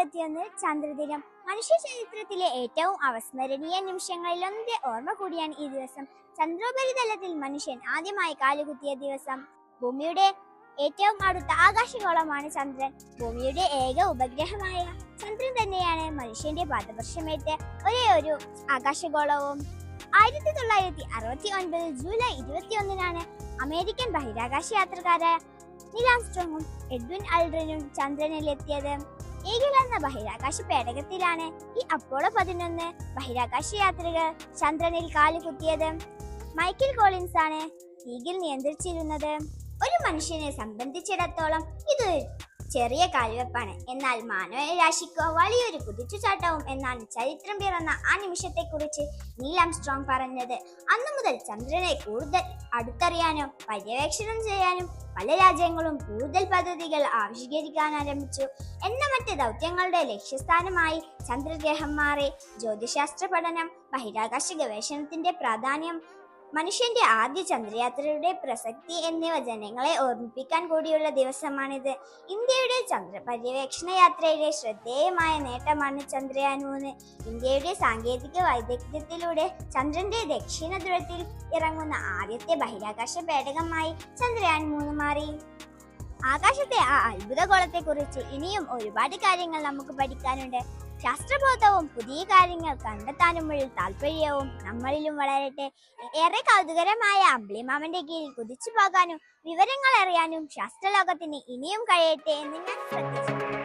2021 ചന്ദ്രദിനം. മനുഷ്യ ചരിത്രത്തിലെ ഏറ്റവും അവസ്മരണീയ നിമിഷങ്ങളിലൊന്നിന്റെ ഓർമ്മ കൂടിയാണ് ഈ ദിവസം. ചന്ദ്രോപരിതലത്തിൽ മനുഷ്യൻ ആദ്യമായി കാലുകുത്തിയ ദിവസം. ഭൂമിയുടെ ഏറ്റവും അടുത്ത ആകാശഗോളമാണ് ചന്ദ്രൻ. ഭൂമിയുടെ ഏക ഉപഗ്രഹമായ ചന്ദ്രൻ തന്നെയാണ് മനുഷ്യന്റെ പാദസ്പർശമേറ്റ ഒരേ ഒരു ആകാശഗോളവും. 1969 ജൂലൈ 21 അമേരിക്കൻ ബഹിരാകാശ യാത്രക്കാരായ നീൽ ആംസ്ട്രോങ്ങും എഡ്വിൻ അൾഡ്രിനും ചന്ദ്രനിലെത്തിയത്. ഈഗിൾ എന്ന ബഹിരാകാശ പേടകത്തിലാണ് ഈ അപ്പോളോ 11 ബഹിരാകാശ യാത്രികർ ചന്ദ്രനിൽ കാലുകുത്തിയത്. മൈക്കിൾ കോളിൻസ് ആണ് ഈഗിൾ നിയന്ത്രിച്ചിരുന്നത്. ഒരു മനുഷ്യനെ സംബന്ധിച്ചിടത്തോളം ഇത് ചെറിയ കാൽവെപ്പാണ്. എന്നാൽ മാനവരാശിക്കോ വലിയൊരു കുതിച്ചുചാട്ടവും എന്നാണ് ചരിത്രം പിറന്ന ആ നിമിഷത്തെക്കുറിച്ച് നീൽ ആംസ്ട്രോങ് പറഞ്ഞത്. അന്നു മുതൽ ചന്ദ്രനെ കൂടുതൽ അടുത്തറിയാനും പര്യവേക്ഷണം ചെയ്യാനും പല രാജ്യങ്ങളും കൂടുതൽ പദ്ധതികൾ ആവിഷ്കരിക്കാൻ ആരംഭിച്ചു. എണ്ണമറ്റ ദൗത്യങ്ങളുടെ ലക്ഷ്യസ്ഥാനമായി ചന്ദ്രഗ്രഹം മാറി. ജ്യോതിശാസ്ത്ര പഠനം, ബഹിരാകാശ ഗവേഷണത്തിന്റെ പ്രാധാന്യം, മനുഷ്യന്റെ ആദ്യ ചന്ദ്രയാത്രയുടെ പ്രസക്തി എന്നിവ ജനങ്ങളെ ഓർമ്മിപ്പിക്കാൻ കൂടിയുള്ള ദിവസമാണിത്. ഇന്ത്യയുടെ ചന്ദ്രപര്യവേക്ഷണ യാത്രയിലെ ശ്രദ്ധേയമായ നേട്ടമാണ് ചന്ദ്രയാൻ 3. ഇന്ത്യയുടെ സാങ്കേതിക വൈദഗ്ധ്യത്തിലൂടെ ചന്ദ്രന്റെ ദക്ഷിണ ധ്രുവത്തിൽ ഇറങ്ങുന്ന ആദ്യത്തെ ബഹിരാകാശ പേടകമായി ചന്ദ്രയാൻ 3 മാറി. ആകാശത്തെ ആ അത്ഭുതഗോളത്തെ കുറിച്ച് ഇനിയും ഒരുപാട് കാര്യങ്ങൾ നമുക്ക് പഠിക്കാനുണ്ട്. ശാസ്ത്രബോധവും പുതിയ കാര്യങ്ങൾ കണ്ടെത്താനുമുള്ള താല്പര്യവും നമ്മളിലും വളരട്ടെ. ഏറെ കൗതുകരമായ അമ്പിളിമാമന്റെ കീഴിൽ കുതിച്ചു പോകാനും വിവരങ്ങൾ അറിയാനും ശാസ്ത്രലോകത്തിന് ഇനിയും കഴിയട്ടെ എന്ന് ഞാൻ ശ്രദ്ധിച്ചു.